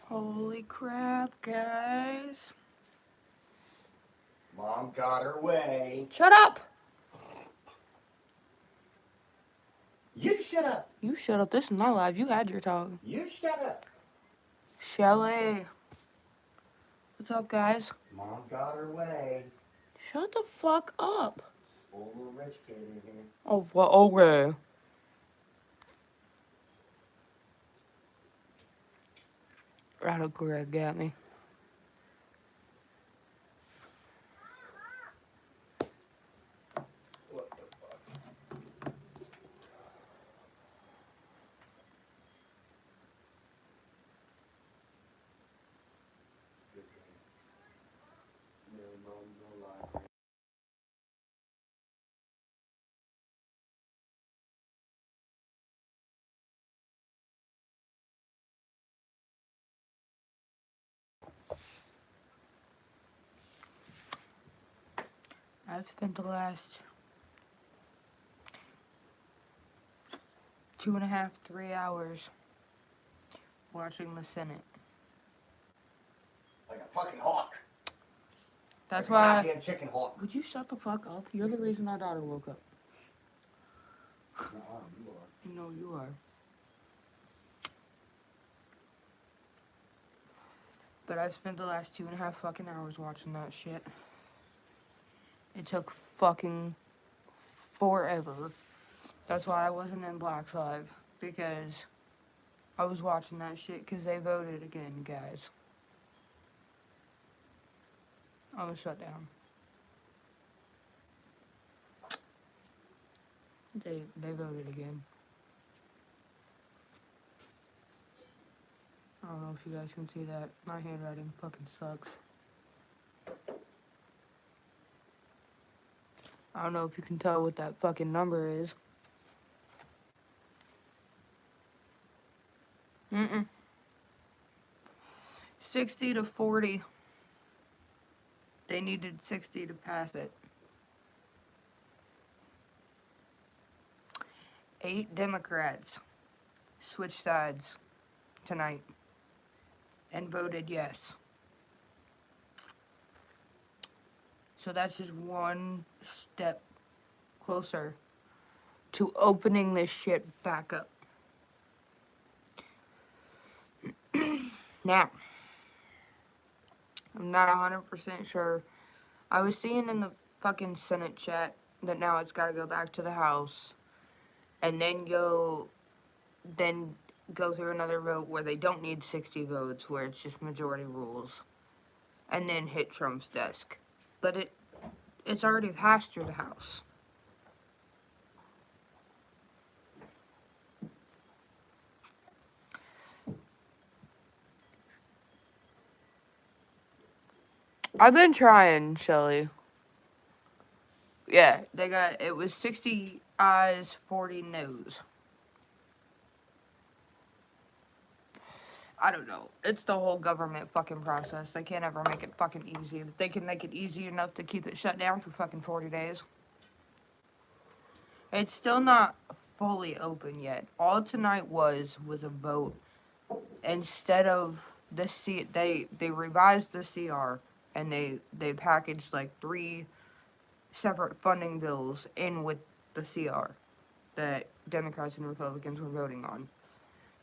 Holy crap, guys. Mom got her way. Shut up! You shut up. You shut up. This is not live. You had your talk. You shut up. Shelly. What's up, guys? Mom got her way. Shut the fuck up. Spoiled little rich kid in here. Oh, well, okay. Autocorrect got me. What the fuck? Good game. No, Mom, no lie. I've spent the last 2.5, 3 hours watching the Senate. Like a fucking hawk. That's like why. a goddamn chicken hawk. Would you shut the fuck up? You're the reason our daughter woke up. Nuh-uh, you are. No, you are. But I've spent the last 2.5 fucking hours watching that shit. It took fucking forever. That's why I wasn't in Black's Live. Because I was watching that shit because they voted again, guys. On the shutdown. They voted again. I don't know if you guys can see that. My handwriting fucking sucks. I don't know if you can tell what that fucking number is. 60 to 40. They needed 60 to pass it. 8 Democrats switched sides tonight and voted yes. So that's just one step closer to opening this shit back up. Now, I'm not 100% sure. I was seeing in the fucking Senate chat that now it's gotta go back to the House and then go through another vote where they don't need 60 votes, where it's just majority rules, and then hit Trump's desk. But it's already passed through the House. I've been trying, Shelly. Yeah, it was 60 ayes, 40 noes. I don't know. It's the whole government fucking process. They can't ever make it fucking easy. If they can make it easy enough to keep it shut down for fucking 40 days. It's still not fully open yet. All tonight was a vote. Instead of they revised the CR and they packaged like 3 separate funding bills in with the CR that Democrats and Republicans were voting on.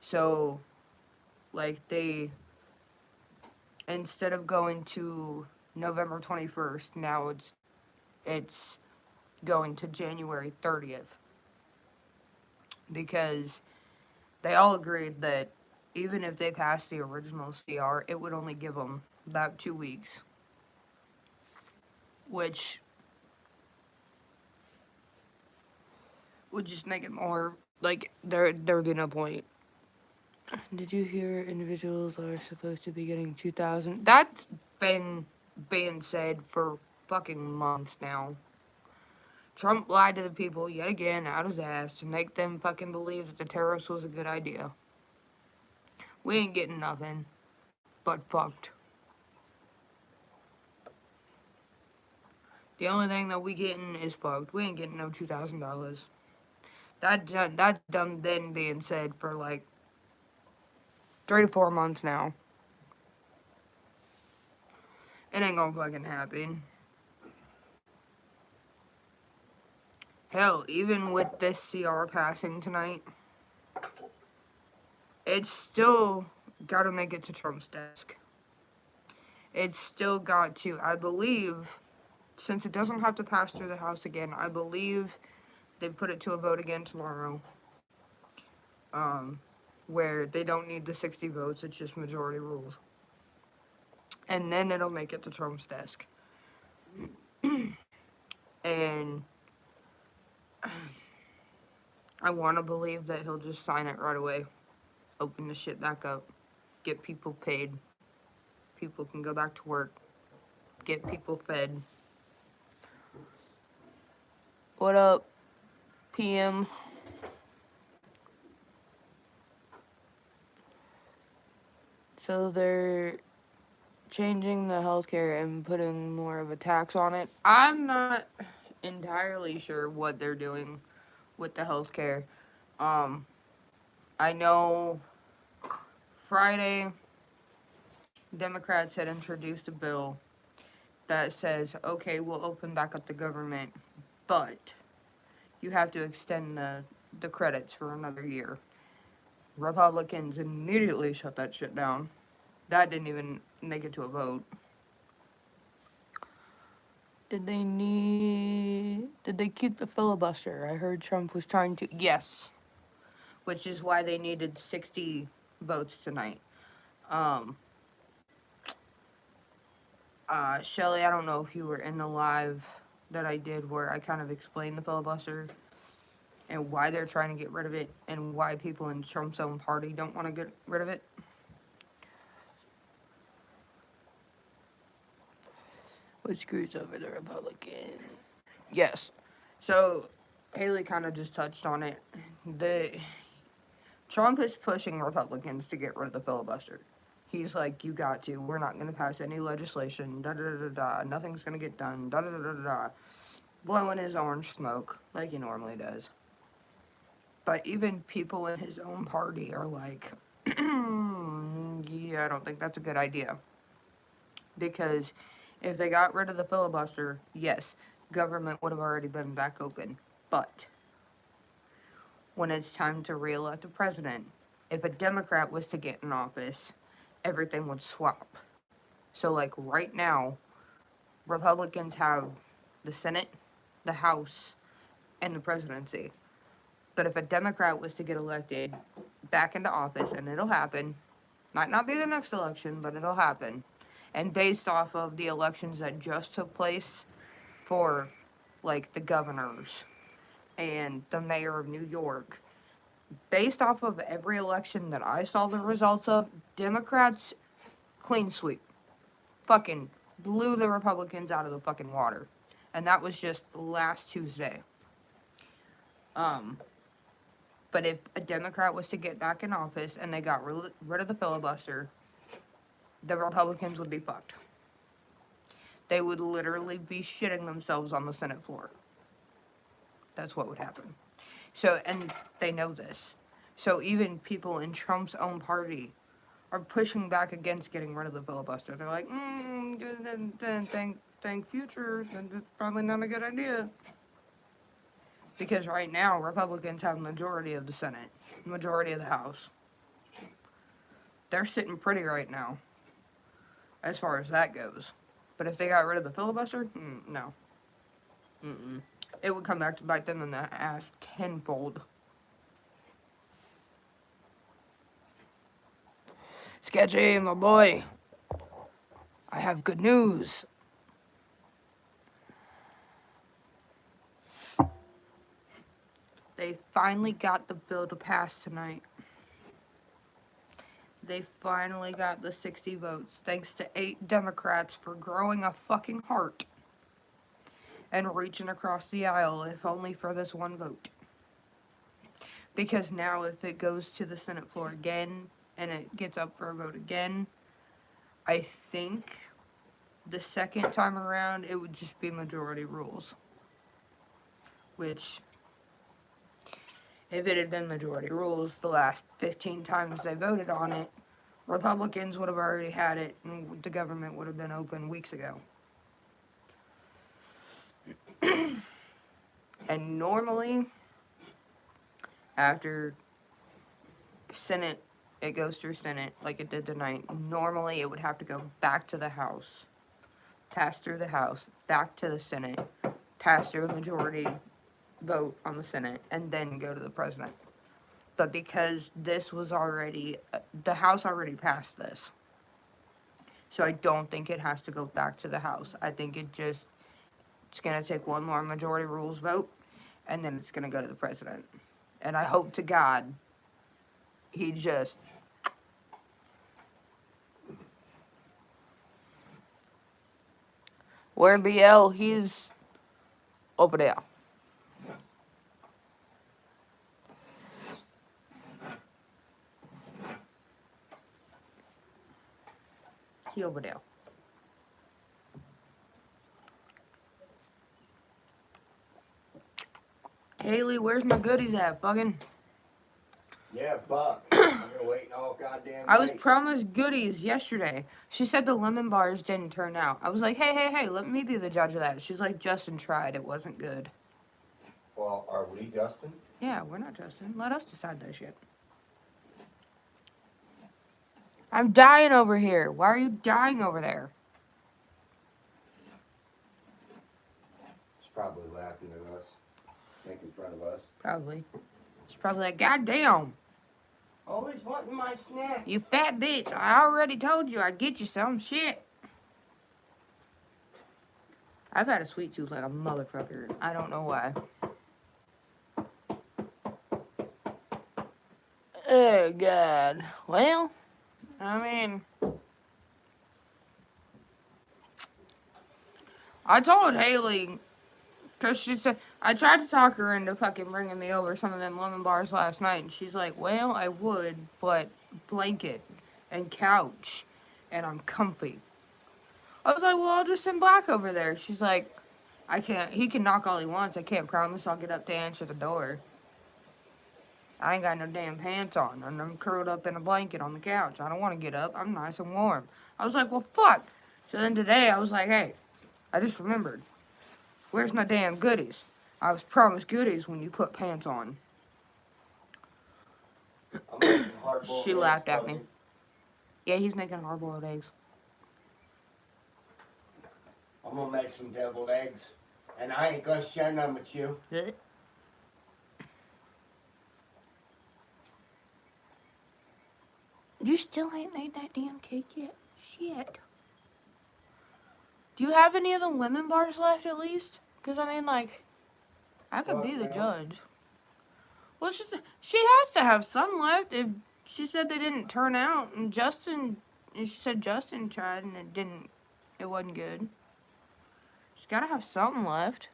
So, like, instead of going to November 21st, now it's going to January 30th. Because they all agreed that even if they passed the original CR, it would only give them about 2 weeks. Which would just make it more, like, there would be no point. Did you hear individuals are supposed to be getting 2,000? That's been being said for fucking months now. Trump lied to the people yet again out his ass to make them fucking believe that the tariffs was a good idea. We ain't getting nothing but fucked. The only thing that we getting is fucked. We ain't getting no $2,000. That's done then being said for like 3 to 4 months now. It ain't gonna fucking happen. Hell, even with this CR passing tonight, it's still gotta make it to Trump's desk. It's still got to, I believe, since it doesn't have to pass through the House again, I believe they put it to a vote again tomorrow. Where they don't need the 60 votes, it's just majority rules. And then it'll make it to Trump's desk. And I want to believe that he'll just sign it right away, open the shit back up, get people paid, people can go back to work, get people fed. What up, PM? So they're changing the healthcare and putting more of a tax on it. I'm not entirely sure what they're doing with the healthcare. I know Friday, Democrats had introduced a bill that says, okay, we'll open back up the government, but you have to extend the credits for another year. Republicans immediately shut that shit down. That didn't even make it to a vote. Did they keep the filibuster? I heard Trump was trying to, yes. Which is why they needed 60 votes tonight. Shelly, I don't know if you were in the live that I did where I kind of explained the filibuster and why they're trying to get rid of it and why people in Trump's own party don't want to get rid of it. Which screws over the Republicans. Yes. So, Haley kind of just touched on it. Trump is pushing Republicans to get rid of the filibuster. He's like, you got to. We're not going to pass any legislation. Da da da da. Nothing's going to get done. Da da da da da. Blowing his orange smoke like he normally does. But even people in his own party are like, yeah, I don't think that's a good idea. Because if they got rid of the filibuster, yes, government would have already been back open. But when it's time to re-elect a president, if a Democrat was to get in office, everything would swap. So, like, right now, Republicans have the Senate, the House, and the presidency. But if a Democrat was to get elected back into office, and it'll happen, might not be the next election, but it'll happen, and based off of the elections that just took place for, like, the governors and the mayor of New York, based off of every election that I saw the results of, Democrats clean sweep. Fucking blew the Republicans out of the fucking water. And that was just last Tuesday. But if a Democrat was to get back in office and they got rid of the filibuster, the Republicans would be fucked. They would literally be shitting themselves on the Senate floor. That's what would happen. So, and they know this. So even people in Trump's own party are pushing back against getting rid of the filibuster. They're like, think future, then it's probably not a good idea. Because right now, Republicans have majority of the Senate, majority of the House. They're sitting pretty right now, as far as that goes. But if they got rid of the filibuster, no. It would come back to bite them in the ass tenfold. Sketchy, my boy. I have good news. They finally got the bill to pass tonight. They finally got the 60 votes, thanks to 8 Democrats for growing a fucking heart and reaching across the aisle, if only for this one vote. Because now if it goes to the Senate floor again, and it gets up for a vote again, I think the second time around, it would just be majority rules. Which, if it had been majority rules the last 15 times they voted on it, Republicans would have already had it, and the government would have been open weeks ago. And normally, after Senate, it goes through Senate like it did tonight. Normally, it would have to go back to the House, pass through the House, back to the Senate, pass through a majority vote on the Senate, and then go to the president. But because this was already, the House already passed this. So I don't think it has to go back to the House. I think it's going to take one more majority rules vote, and then it's going to go to the president. And I hope to God he just... Where BL? He's over there. He over there. Haley, where's my goodies at? Fucking. Yeah, fuck. I've been waiting all goddamn I was day. promised goodies yesterday. She said the lemon bars didn't turn out. I was like, hey, let me be the judge of that. She's like, Justin tried. It wasn't good. Well, are we Justin? Yeah, we're not Justin. Let us decide that shit. I'm dying over here. Why are you dying over there? He's probably laughing at us. Making fun of us. Probably. She's probably like, God damn. Always wanting my snack. You fat bitch. I already told you I'd get you some shit. I've had a sweet tooth like a motherfucker. I don't know why. Oh, God. Well, I mean... I told Haley, because she said, I tried to talk her into fucking bringing me over some of them lemon bars last night, and she's like, well, I would, but blanket and couch, and I'm comfy. I was like, well, I'll just send Black over there. She's like, I can't, he can knock all he wants. I can't promise I'll get up to answer the door. I ain't got no damn pants on, and I'm curled up in a blanket on the couch. I don't want to get up. I'm nice and warm. I was like, well, fuck. So then today, I was like, hey, I just remembered. Where's my damn goodies? I was promised goodies when you put pants on. I'm making hard-boiled She eggs, laughed at me. fucking. Yeah, he's making hard-boiled eggs. I'm gonna make some deviled eggs. And I ain't gonna share none with you. You still ain't made that damn cake yet? Shit. Do you have any of the lemon bars left at least? Because, I mean, like, I could be the judge. Well, she has to have some left if she said they didn't turn out. And she said Justin tried and it wasn't good. She's got to have something left.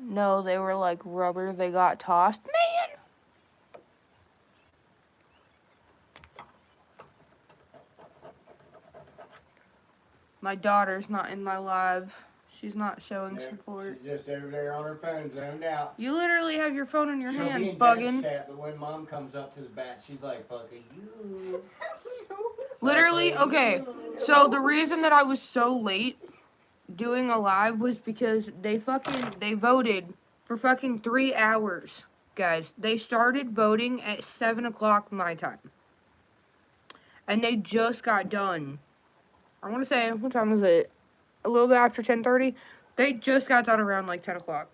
No, they were like rubber. They got tossed. Man! My daughter's not in my live. She's not showing Yeah, support. she's just over there on her phone, zoned out. You literally have your phone in your She'll be hand, in bugging. Dad's chat, but when Mom comes up to the bat, she's like, fucking you. Literally, okay. So the reason that I was so late doing a live was because they voted for fucking 3 hours, guys. They started voting at 7 o'clock my time. And they just got done. I want to say, what time was it? A little bit after 10:30. They just got done around like 10 o'clock.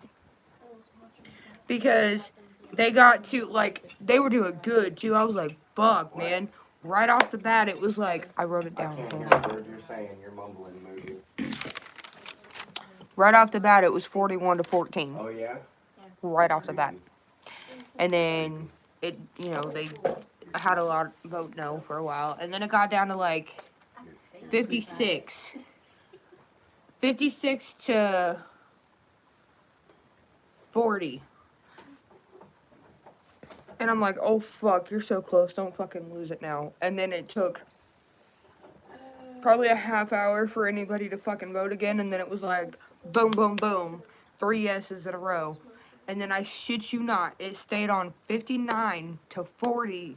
Because they got to, like, they were doing good too. I was like, fuck, man. Right off the bat, it was like, I wrote it I down. can't Hold hear on. a word you're saying. You're mumbling, movie. Right off the bat, it was 41-14. Oh, yeah? Right off the bat. And then, it, you know, they had a lot vote no for a while. And then it got down to like 56. 56 to 40. And I'm like, oh fuck, you're so close, don't fucking lose it now. And then it took probably a half hour for anybody to fucking vote again, and then it was like, boom, boom, boom, 3 yeses in a row. And then I shit you not, it stayed on 59 to 40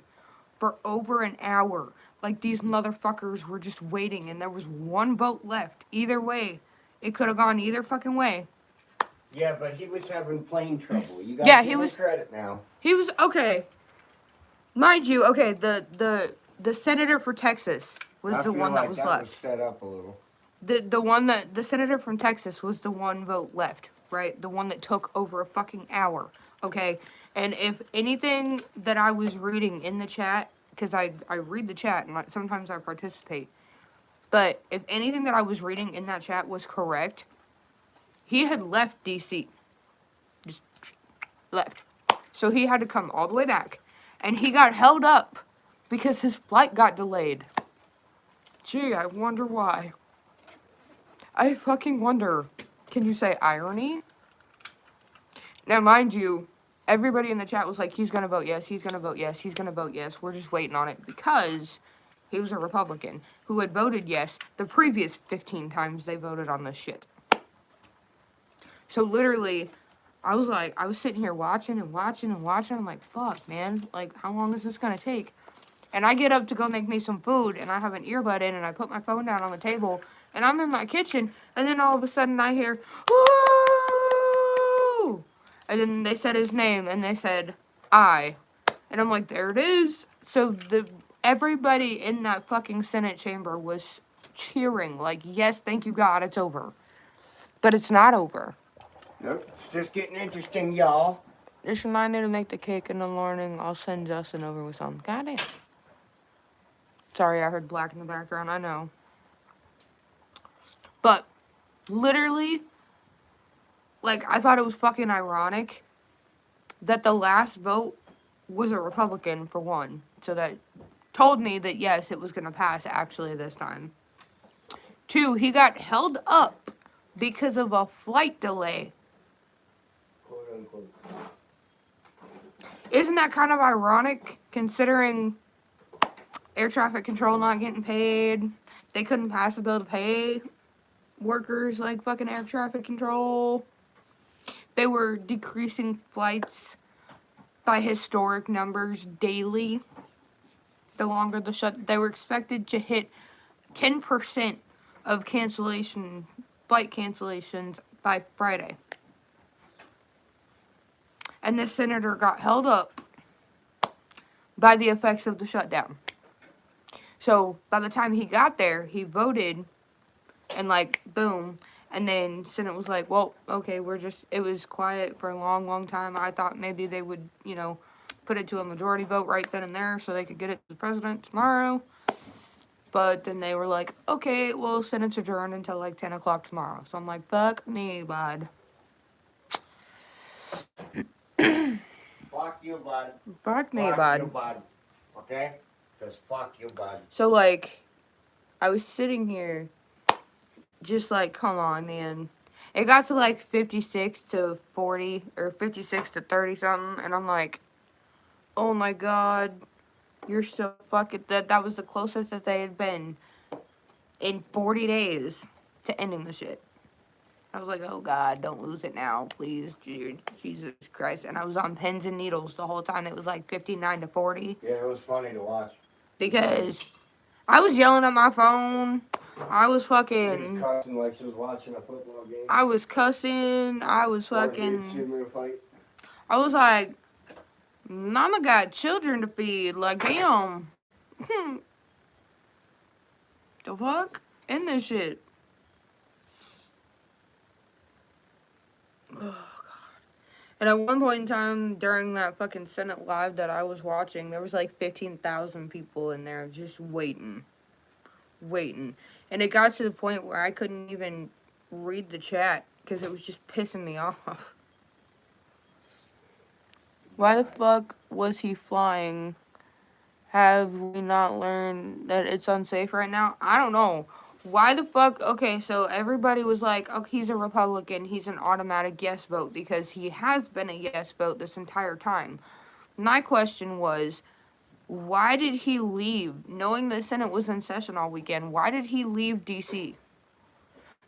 for over an hour. Like, these motherfuckers were just waiting, and there was one vote left. Either way, it could have gone either fucking way. Yeah, but he was having plane trouble. You gotta Yeah, give he him was- credit now. He was okay. Mind you, okay, the senator for Texas was I the feel one like that was that left. was set up a little. The senator from Texas was the one vote left, right? The one that took over a fucking hour, okay? And if anything that I was reading in the chat, because I read the chat and sometimes I participate, but if anything that I was reading in that chat was correct, he had left DC. Just left. So he had to come all the way back. And he got held up because his flight got delayed. Gee, I wonder why. I fucking wonder. Can you say irony? Now, mind you, everybody in the chat was like, he's gonna vote yes, he's gonna vote yes, he's gonna vote yes. We're just waiting on it because he was a Republican who had voted yes the previous 15 times they voted on this shit. So literally, I was sitting here watching and watching and watching. I'm like, fuck, man. Like, how long is this gonna take? And I get up to go make me some food, and I have an earbud in, and I put my phone down on the table, and I'm in my kitchen, and then all of a sudden I hear, woo! And then they said his name, and they said, I. And I'm like, there it is. So everybody in that fucking Senate chamber was cheering, like, yes, thank you, God, it's over. But it's not over. Nope, it's just getting interesting, y'all. Just remind me to make the cake in the morning. I'll send Justin over with some. Goddamn. Sorry, I heard black in the background. I know. But, literally, like, I thought it was fucking ironic that the last vote was a Republican, for one. So that told me that, yes, it was going to pass, actually, this time. 2, he got held up because of a flight delay. Quote unquote. Isn't that kind of ironic, considering air traffic control not getting paid? They couldn't pass a bill to pay workers like fucking air traffic control. They were decreasing flights by historic numbers daily. The longer the they were expected to hit 10% of flight cancellations by Friday. And this senator got held up by the effects of the shutdown. So by the time he got there, he voted, and like, boom. And then Senate was like, well, okay, it was quiet for a long, long time. I thought maybe they would, put it to a majority vote right then and there so they could get it to the president tomorrow. But then they were like, okay, well, Senate's adjourned until like 10 o'clock tomorrow. So I'm like, fuck me, bud. Fuck you, bud. Fuck me, Fuck bud. you, bud. Okay? Just fuck you, bud. So, like, I was sitting here just like, come on, man. It got to like 56 to 40 or 56 to 30 something, and I'm like, oh my God, you're so fucking... That was the closest that they had been in 40 days to ending the shit. I was like, oh God, don't lose it now, please, Jesus Christ. And I was on pins and needles the whole time. It was like 59 to 40. Yeah, it was funny to watch. Because I was yelling at my phone. I was fucking... She was cussing like she was watching a football game. I was cussing. I was fucking... Fight. I was like, Mama got children to feed. Like, damn. The fuck? End this shit. Oh, God. And at one point in time, during that fucking Senate Live that I was watching, there was like 15,000 people in there just waiting. And it got to the point where I couldn't even read the chat because it was just pissing me off. Why the fuck was he flying? Have we not learned that it's unsafe right now? I don't know. Why the fuck? Okay, so everybody was like, oh, he's a Republican. He's an automatic yes vote because he has been a yes vote this entire time. My question was, why did he leave? Knowing the Senate was in session all weekend, why did he leave DC?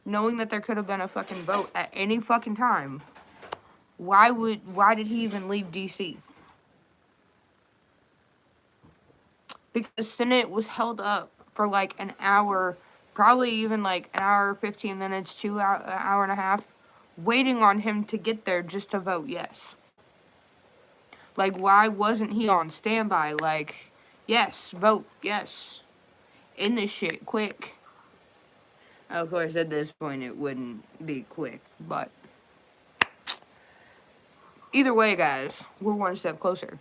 Knowing that there could have been a fucking vote at any fucking time. Why did he even leave DC? because the Senate was held up for like an hour, probably even like an hour, 15 minutes, an hour and a half, waiting on him to get there just to vote yes. Like, why wasn't he on standby? Like, yes, vote, yes. In this shit, quick. Of course, at this point, it wouldn't be quick, but either way, guys, we're one step closer.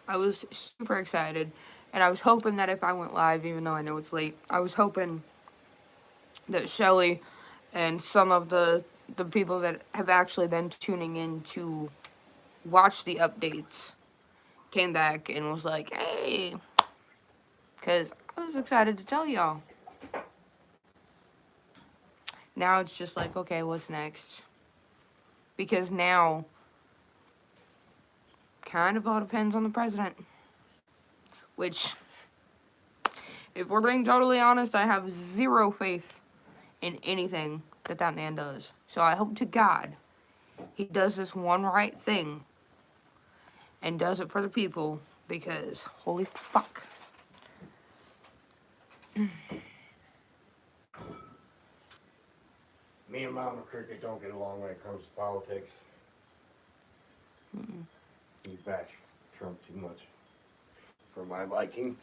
I was super excited, and I was hoping that if I went live, even though I know it's late, I was hoping that Shelly and some of the people that have actually been tuning in to watch the updates came back and was like, hey, because I was excited to tell y'all. Now it's just like, okay, what's next? Because now, kind of all depends on the president. Which, if we're being totally honest, I have zero faith in anything that man does. So I hope to God he does this one right thing and does it for the people, because holy fuck. Me and Mama Cricket don't get along when it comes to politics. He bash Trump too much for my liking.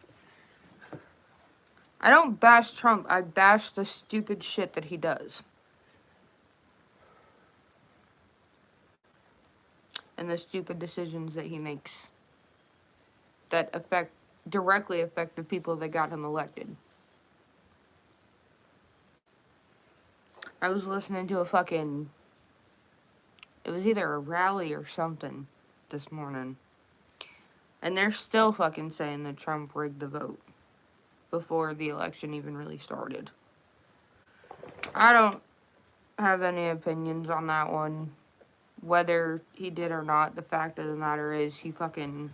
I don't bash Trump, I bash the stupid shit that he does. And the stupid decisions that he makes that directly affect the people that got him elected. I was listening to it was either a rally or something this morning. And they're still fucking saying that Trump rigged the vote before the election even really started. I don't have any opinions on that one. Whether he did or not, the fact of the matter is he fucking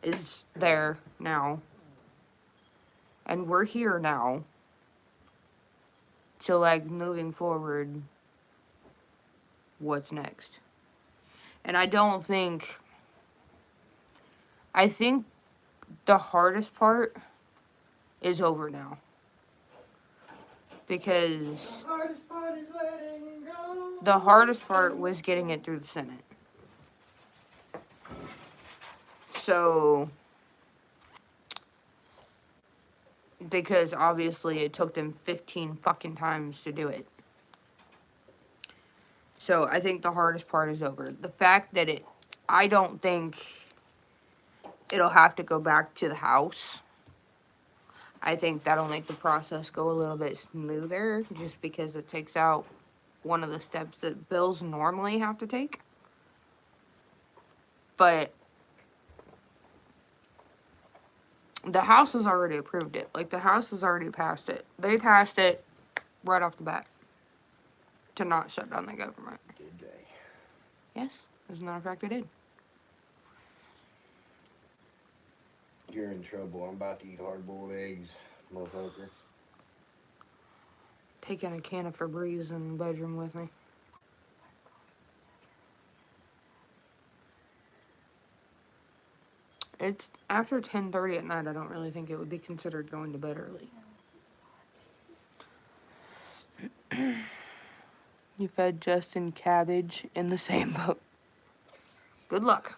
is there now. And we're here now. So, like, moving forward, what's next? And I think the hardest part is over now. Because the hardest part was getting it through the Senate. So, because obviously it took them 15 fucking times to do it. So, I think the hardest part is over. The fact that I don't think it'll have to go back to the House. I think that'll make the process go a little bit smoother, just because it takes out one of the steps that bills normally have to take. But the House has already approved it. Like, the House has already passed it. They passed it right off the bat to not shut down the government. Did they? Yes, as a matter of fact, they did. You're in trouble. I'm about to eat hard-boiled eggs, motherfucker. Taking a can of Febreze in the bedroom with me. It's after 10:30 at night. I don't really think it would be considered going to bed early. You fed Justin cabbage in the same boat. Good luck.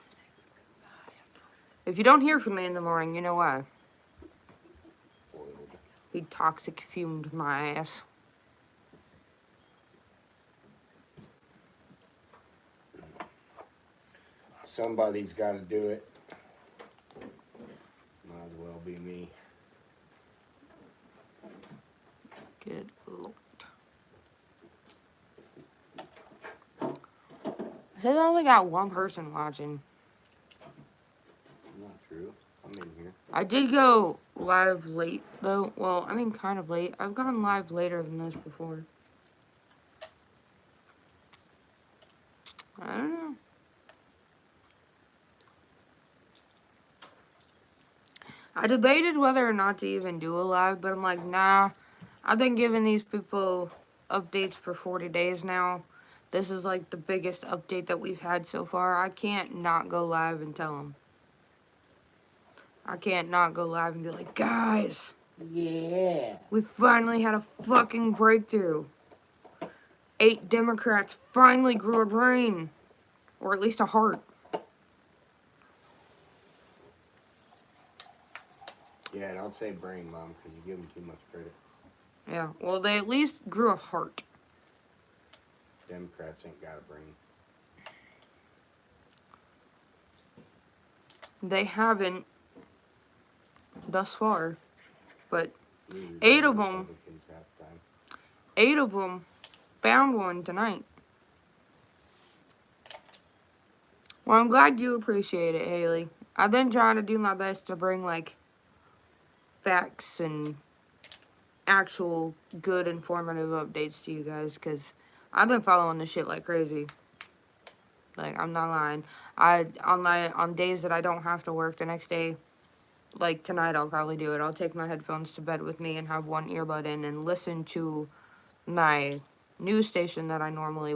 If you don't hear from me in the morning, you know why. He toxic fumed my ass. Somebody's got to do it. Might as well be me. Good lord. It says I only got one person watching. Not true. I'm in here. I did go live late, though. Well, I mean, kind of late. I've gone live later than this before. I don't know. I debated whether or not to even do a live, but I'm like, nah. I've been giving these people updates for 40 days now. This is like the biggest update that we've had so far. I can't not go live and tell them. I can't not go live and be like, guys, Yeah. we finally had a fucking breakthrough. 8 Democrats finally grew a brain. Or at least a heart. Yeah, don't say brain, Mom, because you give them too much credit. Yeah, well, they at least grew a heart. Democrats ain't got a brain. They haven't thus far. But Neither do 8 the of them, Republicans half the time. 8 of them found one tonight. Well, I'm glad you appreciate it, Haley. I've been trying to do my best to bring, like, facts and actual good informative updates to you guys, because I've been following this shit like crazy. Like, I'm not lying. On days that I don't have to work the next day, like tonight I'll probably do it. I'll take my headphones to bed with me and have one earbud in and listen to my news station that I normally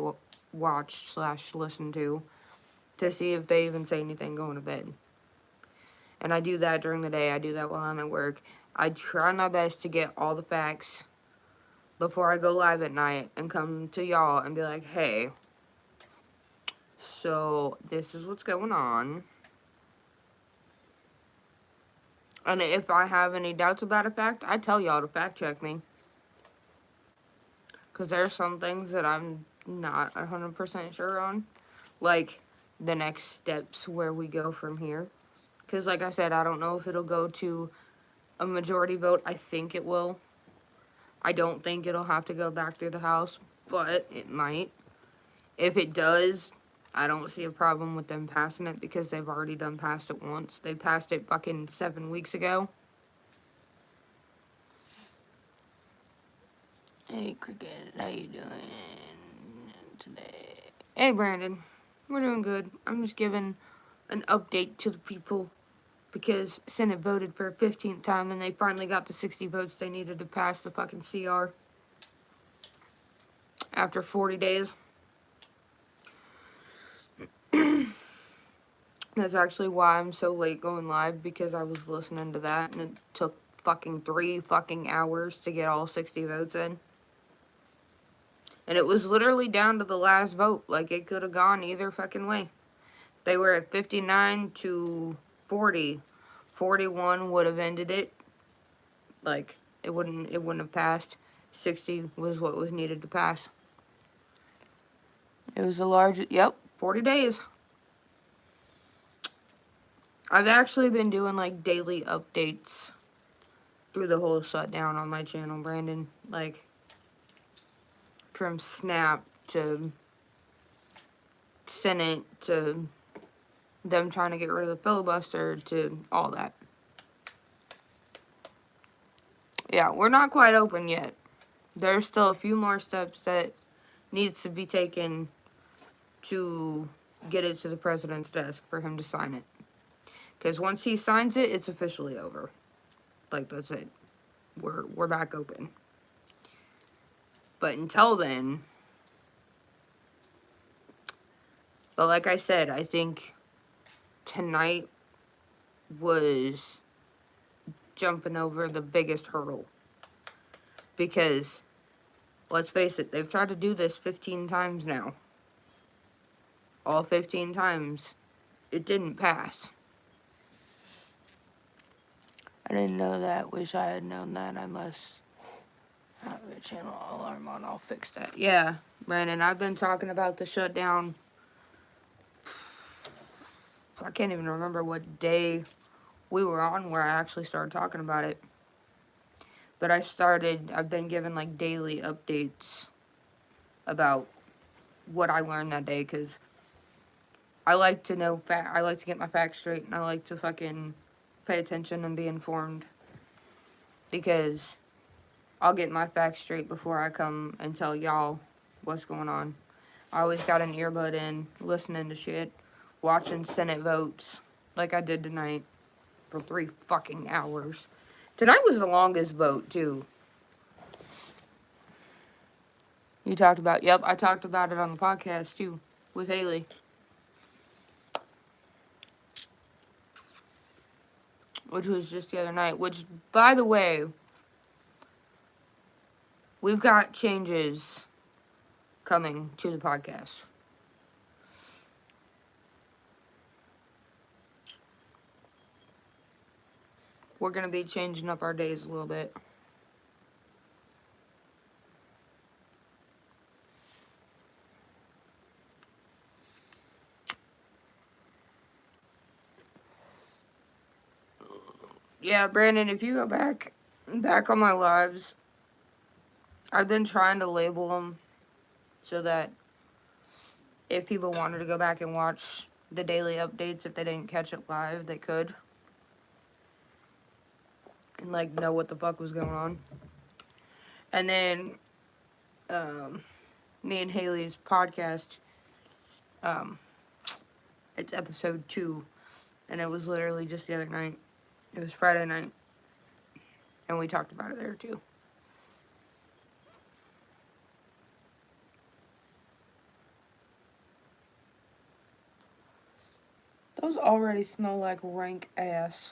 watch/listen to see if they even say anything going to bed. And I do that during the day. I do that while I'm at work. I try my best to get all the facts before I go live at night and come to y'all and be like, hey, so this is what's going on. And if I have any doubts about a fact, I tell y'all to fact check me. Because there's some things that I'm not 100% sure on. Like, the next steps where we go from here. Because, like I said, I don't know if it'll go to a majority vote. I think it will. I don't think it'll have to go back through the House, but it might. If it does, I don't see a problem with them passing it because they've already done passed it once. They passed it fucking 7 weeks ago. Hey, Cricket, how you doing today? Hey, Brandon, we're doing good. I'm just giving an update to the people because Senate voted for a 15th time and they finally got the 60 votes they needed to pass the fucking CR after 40 days. That's actually why I'm so late going live, because I was listening to that and it took fucking 3 fucking hours to get all 60 votes in. And it was literally down to the last vote. Like, it could have gone either fucking way. They were at 59 to 40. 41 would have ended it. Like, it wouldn't have passed. 60 was what was needed to pass. It was the largest, yep, 40 days. I've actually been doing, like, daily updates through the whole shutdown on my channel, Brandon. Like, from Snap to Senate to them trying to get rid of the filibuster to all that. Yeah, we're not quite open yet. There's still a few more steps that needs to be taken to get it to the president's desk for him to sign it. Because once he signs it, it's officially over. Like, that's it. We're back open. But until then, but like I said, I think tonight was jumping over the biggest hurdle. Because, let's face it, they've tried to do this 15 times now. All 15 times, it didn't pass. I didn't know that. Wish I had known that. I must have a channel alarm on. I'll fix that. Yeah, Brandon, I've been talking about the shutdown. I can't even remember what day we were on where I actually started talking about it. But I've been given like daily updates about what I learned that day, because I like to know I like to get my facts straight, and I like to fucking pay attention and be informed, because I'll get my facts straight before I come and tell y'all what's going on. I always got an earbud in, listening to shit, watching Senate votes, like I did tonight, for 3 fucking hours. Tonight was the longest vote, too. You talked about, yep, I talked about it on the podcast, too, with Haley. which was just the other night. Which, by the way, we've got changes coming to the podcast. We're going to be changing up our days a little bit. Yeah, Brandon, if you go back on my lives, I've been trying to label them so that if people wanted to go back and watch the daily updates, if they didn't catch it live, they could. And, like, know what the fuck was going on. And then, me and Haley's podcast, it's episode 2. And it was literally just the other night. It was Friday night. And we talked about it there, too. Those already smell like rank ass.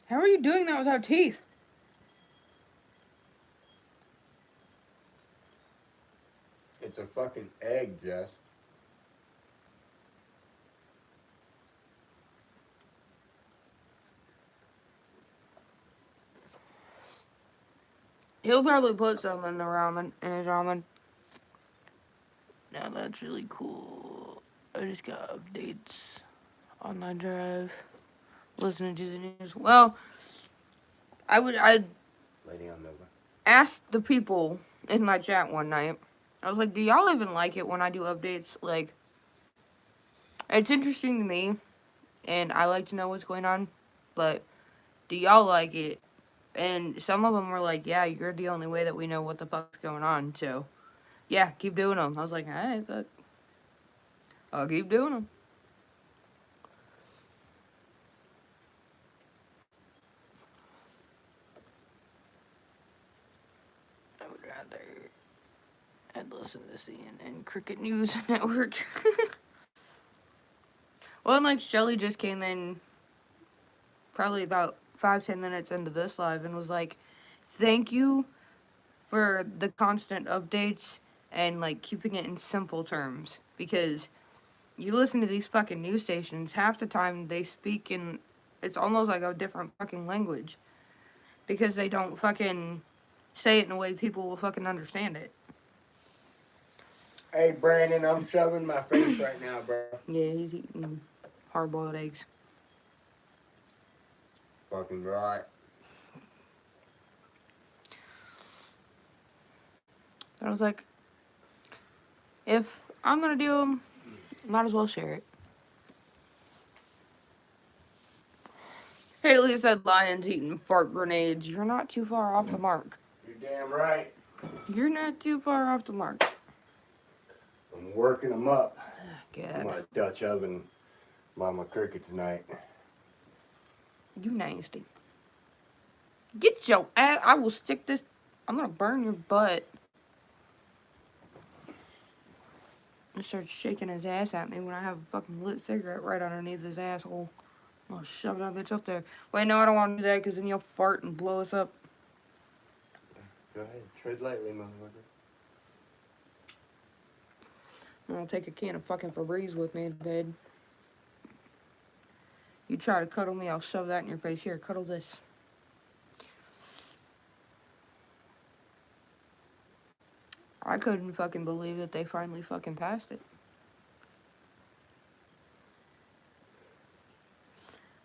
How are you doing that without teeth? It's a fucking egg, Jess. He'll probably put something in the ramen, in his ramen. Now that's really cool. I just got updates on my drive. Listening to the news. Well, I Lady on Nova. asked the people in my chat one night. I was like, do y'all even like it when I do updates? Like, it's interesting to me, and I like to know what's going on, but do y'all like it? And some of them were like, yeah, you're the only way that we know what the fuck's going on, so yeah, keep doing them. I was like, alright, but I'll keep doing them. I would rather I'd listen to CNN Cricket News Network. Well, and like Shelly just came in probably about 5-10 minutes into this live and was like, thank you for the constant updates and like keeping it in simple terms, because you listen to these fucking news stations, half the time they speak in, it's almost like a different fucking language, because they don't fucking say it in a way people will fucking understand it. Hey, Brandon, I'm shoving my face right now, bro. Yeah, he's eating hard-boiled eggs. Fucking right. I was like, if I'm gonna do them, might as well share it. Haley said lions eating fart grenades. You're not too far off the mark. You're damn right. You're not too far off the mark. I'm working them up. God. I'm gonna Dutch oven Mama Cricket tonight. You nasty. Get your ass. I will stick this. I'm gonna burn your butt. He starts shaking his ass at me when I have a fucking lit cigarette right underneath his asshole. I'll shove that bitch up there. Wait, no, I don't want to do that because then you'll fart and blow us up. Go ahead, tread lightly, motherfucker. And I'll take a can of fucking Febreze with me to bed. You try to cuddle me, I'll shove that in your face. Here, cuddle this. I couldn't fucking believe that they finally fucking passed it.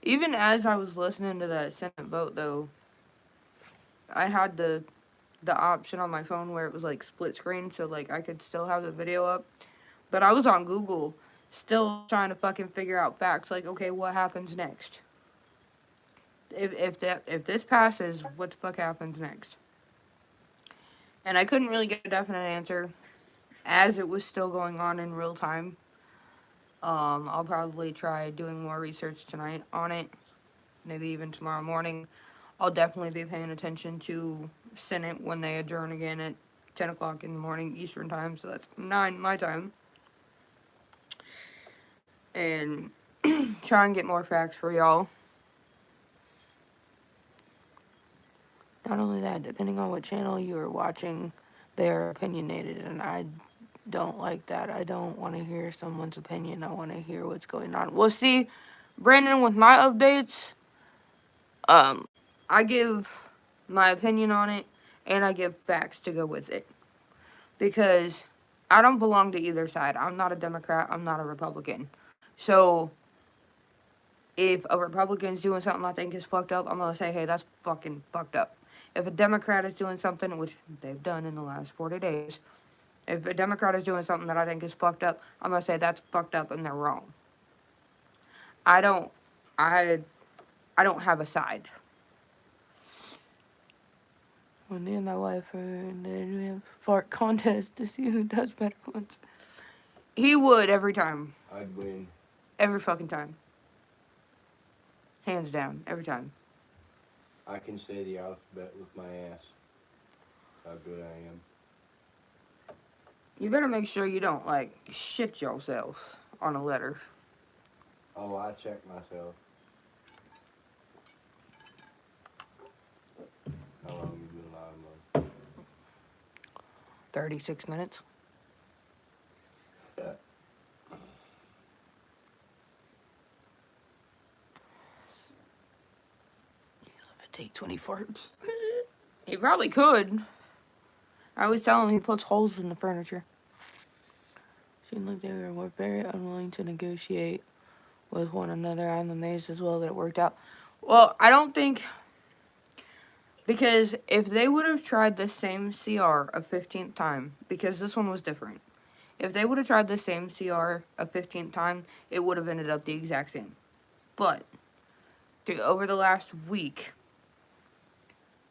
Even as I was listening to that Senate vote, though, I had the option on my phone where it was like split screen, so like I could still have the video up. But I was on Google, still trying to fucking figure out facts. Like, okay, what happens next? If this passes, what the fuck happens next? And I couldn't really get a definite answer, as it was still going on in real time. I'll probably try doing more research tonight on it, maybe even tomorrow morning. I'll definitely be paying attention to Senate when they adjourn again at 10 o'clock in the morning Eastern time, so that's 9 my time. And try and get more facts for y'all. Not only that, depending on what channel you are watching, they are opinionated, and I don't like that. I don't want to hear someone's opinion. I want to hear what's going on. Well, see, Brandon, with my updates, I give my opinion on it, and I give facts to go with it. Because I don't belong to either side. I'm not a Democrat. I'm not a Republican. So, if a Republican's doing something I think is fucked up, I'm going to say, hey, that's fucking fucked up. If a Democrat is doing something, which they've done in the last 40 days, if a Democrat is doing something that I think is fucked up, I'm going to say that's fucked up and they're wrong. I don't have a side. When me and my wife are in the we have fart contest to see who does better ones. He would every time. I'd win. Every fucking time. Hands down, every time. I can say the alphabet with my ass. How good I am. You better make sure you don't, like, shit yourself on a letter. Oh, I check myself. How long you been alive, man? 36 minutes. Yeah. Take 24. He probably could. I always tell him he puts holes in the furniture. Seemed like they were very unwilling to negotiate with one another. I'm amazed as well that it worked out. Well, I don't think... Because if they would have tried the same CR a 15th time, because this one was different. If they would have tried the same CR a 15th time, it would have ended up the exact same. But, over the last week,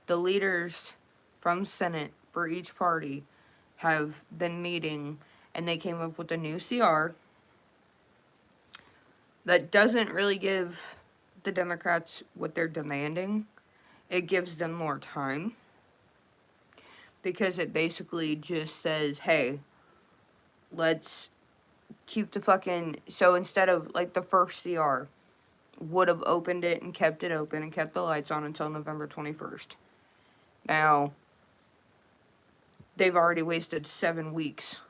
the leaders from Senate for each party have been meeting, and they came up with a new CR that doesn't really give the Democrats what they're demanding. It gives them more time, because it basically just says, hey, let's keep the fucking... So instead of, like, the first CR would have opened it and kept it open and kept the lights on until November 21st. Now, they've already wasted 7 weeks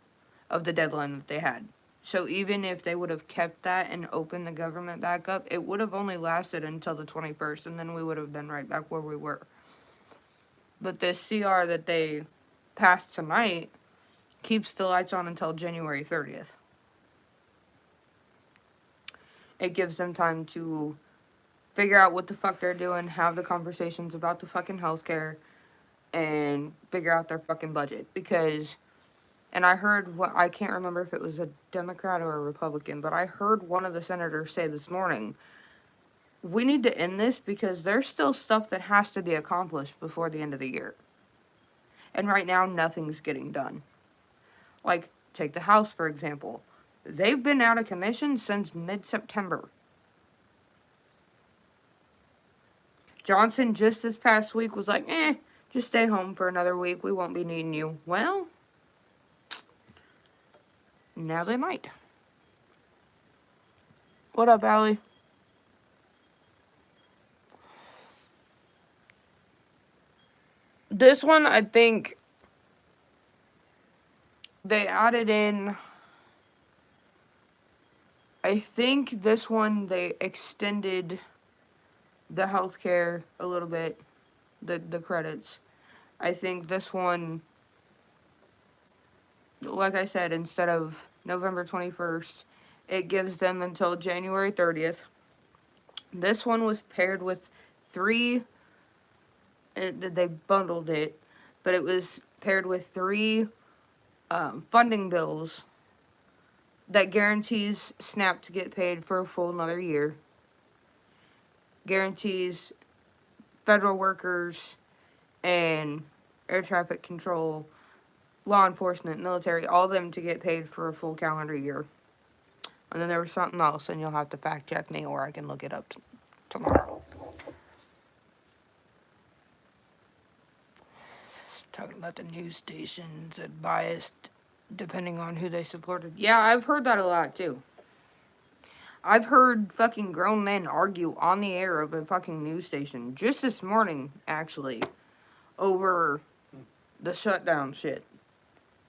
of the deadline that they had. So even if they would have kept that and opened the government back up, it would have only lasted until the 21st, and then we would have been right back where we were. But this CR that they passed tonight keeps the lights on until January 30th. It gives them time to figure out what the fuck they're doing, have the conversations about the fucking healthcare, and figure out their fucking budget. Because, and I heard, I can't remember if it was a Democrat or a Republican, but I heard one of the senators say this morning, we need to end this because there's still stuff that has to be accomplished before the end of the year. And right now, nothing's getting done. Like, take the House, for example. They've been out of commission since mid-September. Johnson just this past week was like, just stay home for another week. We won't be needing you. Well, now they might. What up, Allie? This one, I think they added in... I think this one, they extended the healthcare a little bit, the credits. I think this one, like I said, instead of November 21st, it gives them until January 30th. This one was paired with 3, they bundled it, but it was paired with 3 funding bills that guarantees SNAP to get paid for a full another year. Guarantees federal workers and air traffic control, law enforcement, military, all of them to get paid for a full calendar year. And then there was something else, and you'll have to fact check me, or I can look it up tomorrow. Talking about the news stations that biased depending on who they supported. Yeah, I've heard that a lot too. I've heard fucking grown men argue on the air of a fucking news station just this morning, actually, over the shutdown shit.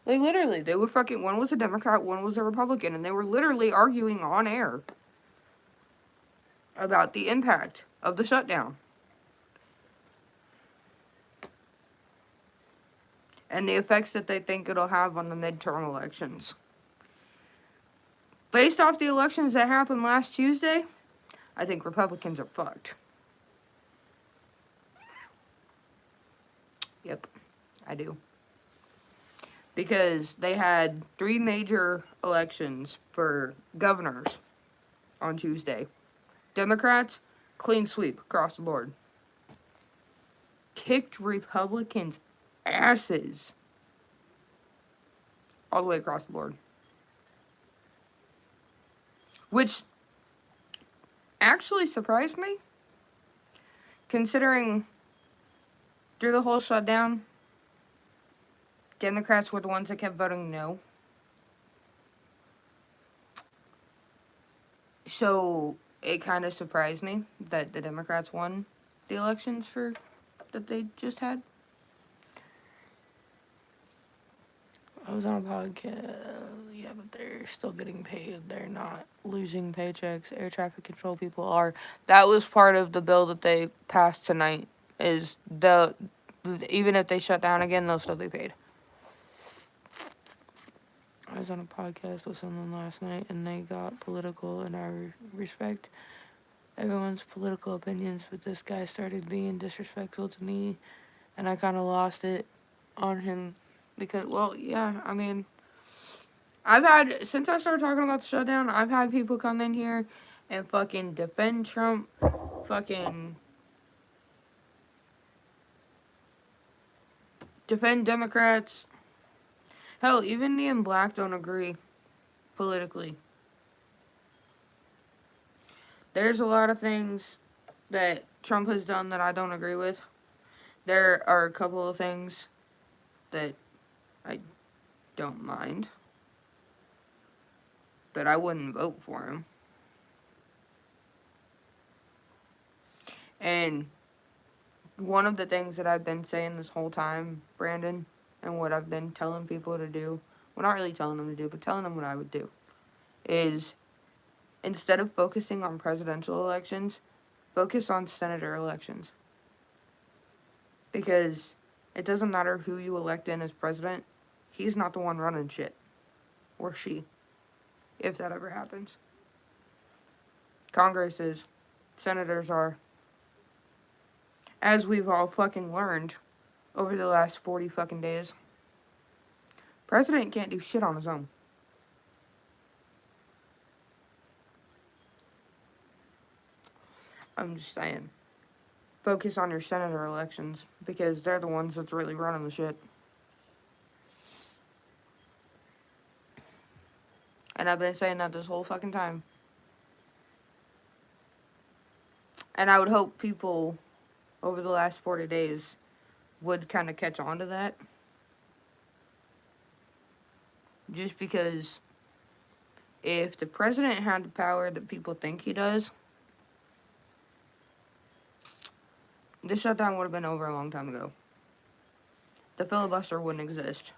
Like, literally, they were fucking, one was a Democrat, one was a Republican, and they were literally arguing on air about the impact of the shutdown. And the effects that they think it'll have on the midterm elections. Based off the elections that happened last Tuesday, I think Republicans are fucked. Yep, I do. Because they had 3 major elections for governors on Tuesday. Democrats, clean sweep across the board. Kicked Republicans' asses all the way across the board. Which actually surprised me, considering through the whole shutdown, Democrats were the ones that kept voting no. So it kind of surprised me that the Democrats won the elections that they just had. I was on a podcast, yeah, but they're still getting paid. They're not losing paychecks. Air traffic control people are. That was part of the bill that they passed tonight, is even if they shut down again, they'll still be paid. I was on a podcast with someone last night, and they got political, and I respect everyone's political opinions, but this guy started being disrespectful to me, and I kind of lost it on him because, well, yeah, I mean, since I started talking about the shutdown, I've had people come in here and fucking defend Trump, fucking defend Democrats. Hell, even me and Black don't agree politically. There's a lot of things that Trump has done that I don't agree with. There are a couple of things that I don't mind, but I wouldn't vote for him. And one of the things that I've been saying this whole time, Brandon, and what I've been telling people to do, well, not really telling them to do, but telling them what I would do, is instead of focusing on presidential elections, focus on senator elections. Because it doesn't matter who you elect in as president, he's not the one running shit. Or she. If that ever happens. Congress is. Senators are. As we've all fucking learned over the last 40 fucking days. President can't do shit on his own. I'm just saying. Focus on your senator elections, because they're the ones that's really running the shit. And I've been saying that this whole fucking time. And I would hope people over the last 40 days would kind of catch on to that. Just because if the president had the power that people think he does, the shutdown would have been over a long time ago. The filibuster wouldn't exist.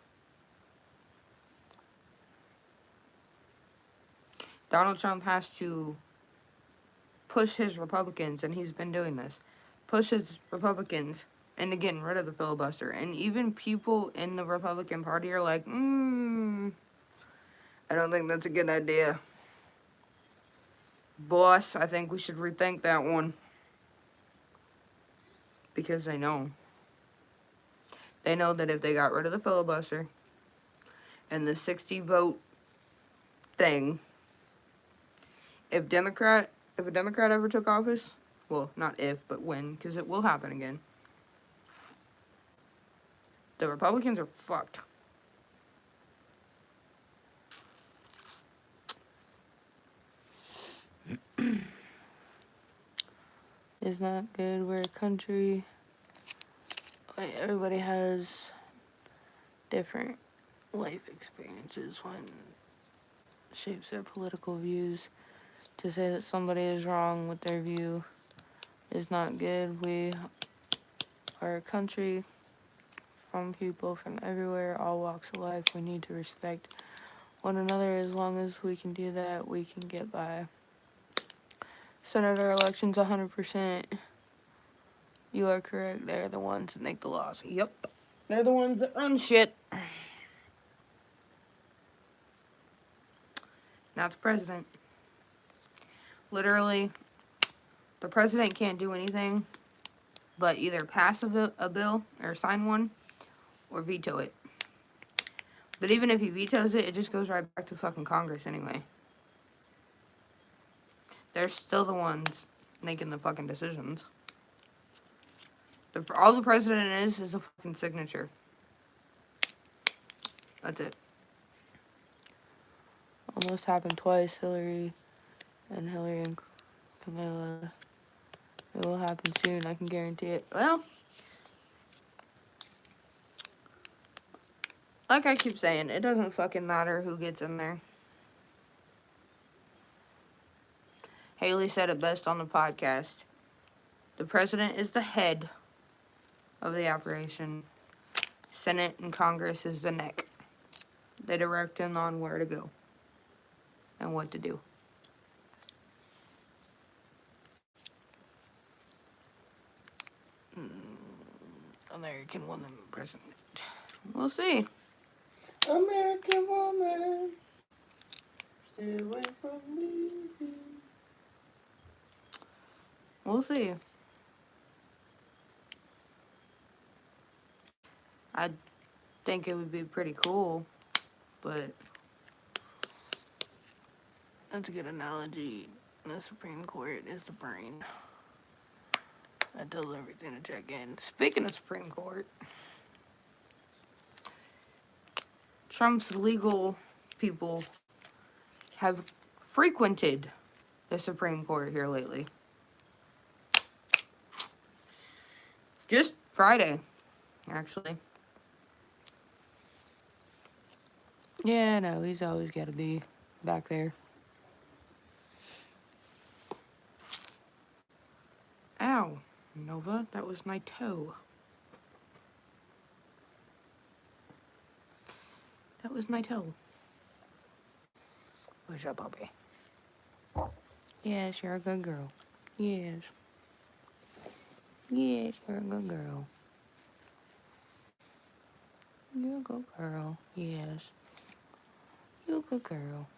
Donald Trump has to push his Republicans, and he's been doing this, push his Republicans into getting rid of the filibuster. And even people in the Republican Party are like, I don't think that's a good idea. Boss, I think we should rethink that one. Because they know. They know that if they got rid of the filibuster and the 60 vote thing, if a Democrat ever took office, well, not if, but when, because it will happen again, the Republicans are fucked. It's not good. We're a country. Everybody has different life experiences when shapes their political views. To say that somebody is wrong with their view is not good. We are a country from people from everywhere, all walks of life. We need to respect one another. As long as we can do that, we can get by. Senator elections 100%. You are correct. They're the ones that make the laws. Yep. They're the ones that run shit. Not the president. Literally, the president can't do anything but either pass a bill or sign one or veto it. But even if he vetoes it, it just goes right back to fucking Congress anyway. They're still the ones making the fucking decisions. All the president is a fucking signature. That's it. Almost happened twice, Hillary and Kamala. It will happen soon, I can guarantee it. Well, like I keep saying, it doesn't fucking matter who gets in there. Haley said it best on the podcast. The president is the head of the operation. Senate and Congress is the neck. They direct him on where to go and what to do. American woman president. We'll see. American woman, stay away from me. We'll see. I think it would be pretty cool, but that's a good analogy. The Supreme Court is the brain. That does everything to check in. Speaking of Supreme Court, Trump's legal people have frequented the Supreme Court here lately. Just Friday, actually. Yeah, no, he's always got to be back there. Ow, Nova, that was my toe. That was my toe. What's up, puppy? Yes, you're a good girl. Yes. Yes, you're a good girl. You're a good girl. Yes. You're a good girl.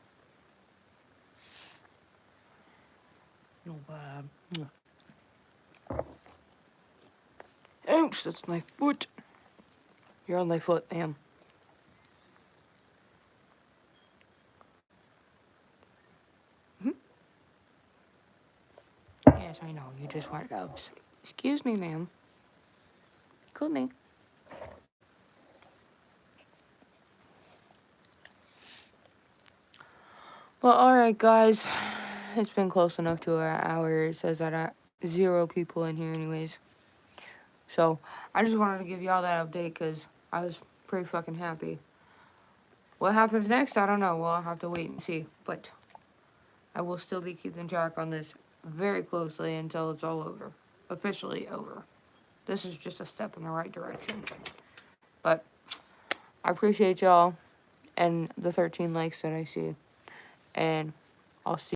No bad. Ouch, that's my foot. You're on my foot, ma'am. Yes, I know. You just want gloves. Excuse me, ma'am. Good name. Well, alright, guys. It's been close enough to an hour. It says that 0 people in here anyways. So, I just wanted to give y'all that update because I was pretty fucking happy. What happens next? I don't know. We'll have to wait and see. But I will still be keeping track on this very closely until it's all over. Officially over. This is just a step in the right direction. But I appreciate y'all and the 13 likes that I see. And I'll see